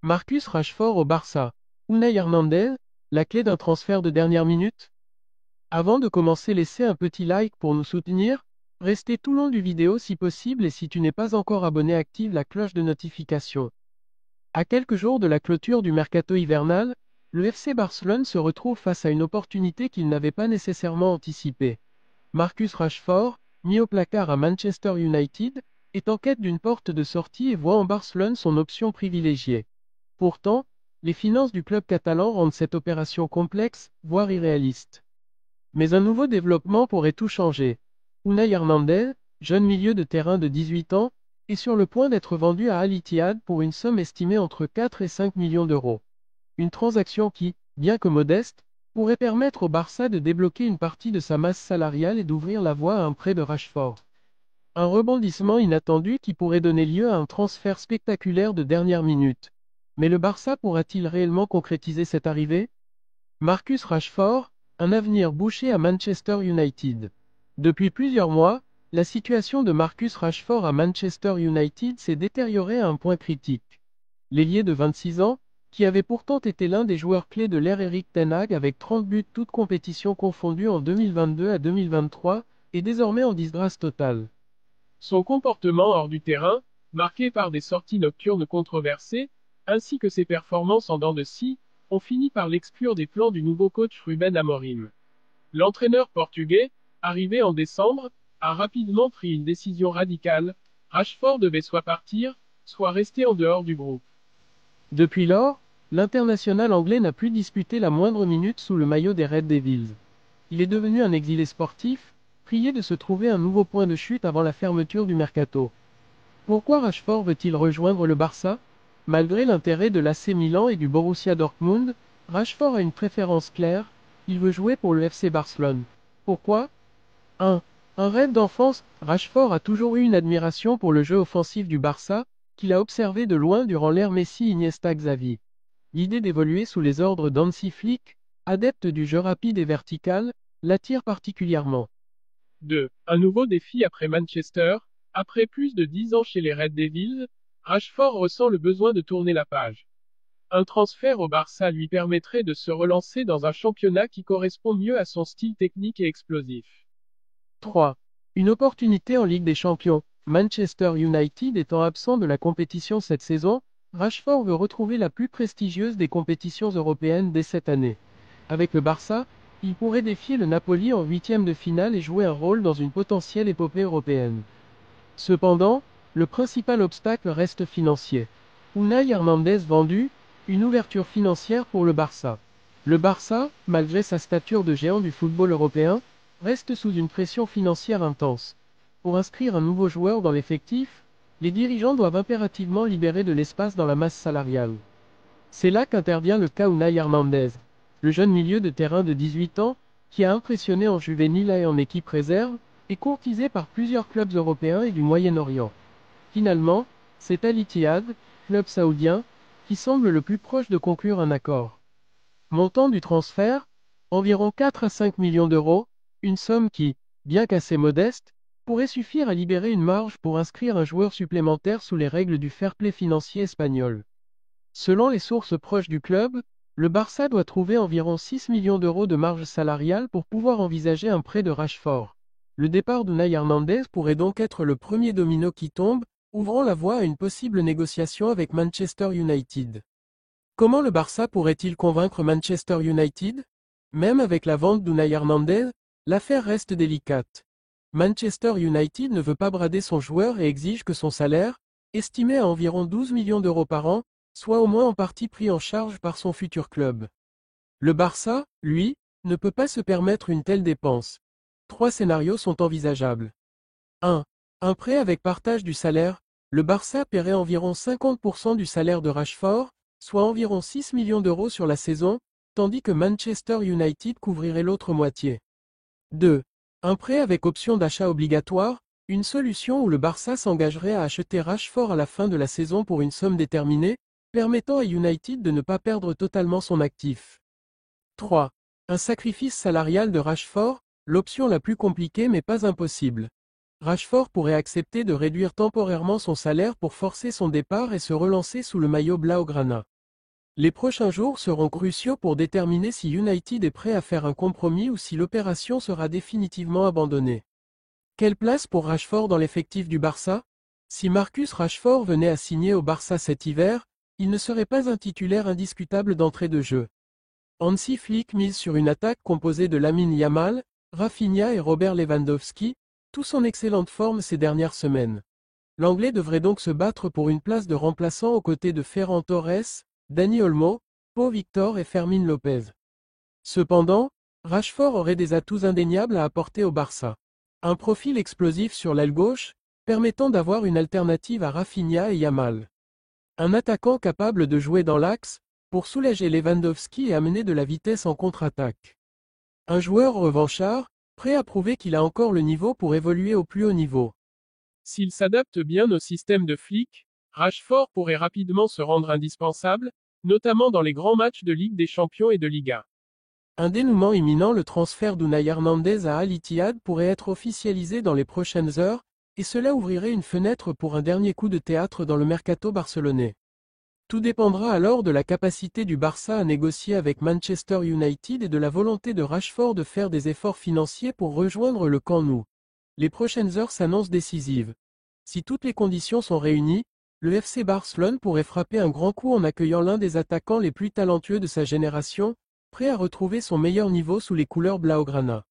Marcus Rashford au Barça. Unai Hernandez, la clé d'un transfert de dernière minute? Avant de commencer, laissez un petit like pour nous soutenir. Restez tout le long du vidéo si possible et si tu n'es pas encore abonné, active la cloche de notification. À quelques jours de la clôture du mercato hivernal, le FC Barcelone se retrouve face à une opportunité qu'il n'avait pas nécessairement anticipée. Marcus Rashford, mis au placard à Manchester United, est en quête d'une porte de sortie et voit en Barcelone son option privilégiée. Pourtant, les finances du club catalan rendent cette opération complexe, voire irréaliste. Mais un nouveau développement pourrait tout changer. Unai Hernandez, jeune milieu de terrain de 18 ans, est sur le point d'être vendu à Al Ittihad pour une somme estimée entre 4 et 5 millions d'euros. Une transaction qui, bien que modeste, pourrait permettre au Barça de débloquer une partie de sa masse salariale et d'ouvrir la voie à un prêt de Rashford. Un rebondissement inattendu qui pourrait donner lieu à un transfert spectaculaire de dernière minute. Mais le Barça pourra-t-il réellement concrétiser cette arrivée? Marcus Rashford, un avenir bouché à Manchester United. Depuis plusieurs mois, la situation de Marcus Rashford à Manchester United s'est détériorée à un point critique. L'ailier de 26 ans, qui avait pourtant été l'un des joueurs clés de l'ère Erik ten Hag avec 30 buts toutes compétitions confondues en 2022 à 2023, est désormais en disgrâce totale. Son comportement hors du terrain, marqué par des sorties nocturnes controversées, ainsi que ses performances en dents de scie, ont fini par l'exclure des plans du nouveau coach Ruben Amorim. L'entraîneur portugais, arrivé en décembre, a rapidement pris une décision radicale: Rashford devait soit partir, soit rester en dehors du groupe. Depuis lors, l'international anglais n'a plus disputé la moindre minute sous le maillot des Red Devils. Il est devenu un exilé sportif, prié de se trouver un nouveau point de chute avant la fermeture du mercato. Pourquoi Rashford veut-il rejoindre le Barça? Malgré l'intérêt de l'AC Milan et du Borussia Dortmund, Rashford a une préférence claire: il veut jouer pour le FC Barcelone. Pourquoi? 1. Un rêve d'enfance. Rashford a toujours eu une admiration pour le jeu offensif du Barça, qu'il a observé de loin durant l'ère Messi-Iniesta-Xavi. L'idée d'évoluer sous les ordres d'Hansi Flick, adepte du jeu rapide et vertical, l'attire particulièrement. 2. Un nouveau défi après Manchester. Après plus de 10 ans chez les Red Devils, Rashford ressent le besoin de tourner la page. Un transfert au Barça lui permettrait de se relancer dans un championnat qui correspond mieux à son style technique et explosif. 3. Une opportunité en Ligue des Champions. Manchester United étant absent de la compétition cette saison, Rashford veut retrouver la plus prestigieuse des compétitions européennes dès cette année. Avec le Barça, il pourrait défier le Napoli en huitième de finale et jouer un rôle dans une potentielle épopée européenne. Cependant, le principal obstacle reste financier. Unai Hernandez vendu, une ouverture financière pour le Barça. Le Barça, malgré sa stature de géant du football européen, reste sous une pression financière intense. Pour inscrire un nouveau joueur dans l'effectif, les dirigeants doivent impérativement libérer de l'espace dans la masse salariale. C'est là qu'intervient le cas Unai Hernandez, le jeune milieu de terrain de 18 ans, qui a impressionné en juvénile et en équipe réserve, est courtisé par plusieurs clubs européens et du Moyen-Orient. Finalement, c'est Al Ittihad, club saoudien, qui semble le plus proche de conclure un accord. Montant du transfert, environ 4 à 5 millions d'euros, une somme qui, bien qu'assez modeste, pourrait suffire à libérer une marge pour inscrire un joueur supplémentaire sous les règles du fair play financier espagnol. Selon les sources proches du club, le Barça doit trouver environ 6 millions d'euros de marge salariale pour pouvoir envisager un prêt de Rashford. Le départ d'Unai Hernandez pourrait donc être le premier domino qui tombe, ouvrant la voie à une possible négociation avec Manchester United. Comment le Barça pourrait-il convaincre Manchester United? Même avec la vente d'Unai Hernandez, l'affaire reste délicate. Manchester United ne veut pas brader son joueur et exige que son salaire, estimé à environ 12 millions d'euros par an, soit au moins en partie pris en charge par son futur club. Le Barça, lui, ne peut pas se permettre une telle dépense. 3 scénarios sont envisageables. 1. Un prêt avec partage du salaire. Le Barça paierait environ 50% du salaire de Rashford, soit environ 6 millions d'euros sur la saison, tandis que Manchester United couvrirait l'autre moitié. 2. Un prêt avec option d'achat obligatoire, une solution où le Barça s'engagerait à acheter Rashford à la fin de la saison pour une somme déterminée, permettant à United de ne pas perdre totalement son actif. 3. Un sacrifice salarial de Rashford, l'option la plus compliquée mais pas impossible. Rashford pourrait accepter de réduire temporairement son salaire pour forcer son départ et se relancer sous le maillot blaugrana. Les prochains jours seront cruciaux pour déterminer si United est prêt à faire un compromis ou si l'opération sera définitivement abandonnée. Quelle place pour Rashford dans l'effectif du Barça? Si Marcus Rashford venait à signer au Barça cet hiver, il ne serait pas un titulaire indiscutable d'entrée de jeu. Hansi Flick mise sur une attaque composée de Lamine Yamal, Rafinha et Robert Lewandowski, tous en excellente forme ces dernières semaines. L'Anglais devrait donc se battre pour une place de remplaçant aux côtés de Ferran Torres, Dani Olmo, Pau Victor et Fermín Lopez. Cependant, Rashford aurait des atouts indéniables à apporter au Barça. Un profil explosif sur l'aile gauche, permettant d'avoir une alternative à Rafinha et Yamal. Un attaquant capable de jouer dans l'axe, pour soulager Lewandowski et amener de la vitesse en contre-attaque. Un joueur revanchard, prêt à prouver qu'il a encore le niveau pour évoluer au plus haut niveau. S'il s'adapte bien au système de Flick, Rashford pourrait rapidement se rendre indispensable, notamment dans les grands matchs de Ligue des Champions et de Liga. Un dénouement imminent, le transfert d'Unai Hernandez à Al Ittihad pourrait être officialisé dans les prochaines heures, et cela ouvrirait une fenêtre pour un dernier coup de théâtre dans le mercato barcelonais. Tout dépendra alors de la capacité du Barça à négocier avec Manchester United et de la volonté de Rashford de faire des efforts financiers pour rejoindre le camp nou. Les prochaines heures s'annoncent décisives. Si toutes les conditions sont réunies, le FC Barcelone pourrait frapper un grand coup en accueillant l'un des attaquants les plus talentueux de sa génération, prêt à retrouver son meilleur niveau sous les couleurs blaugrana.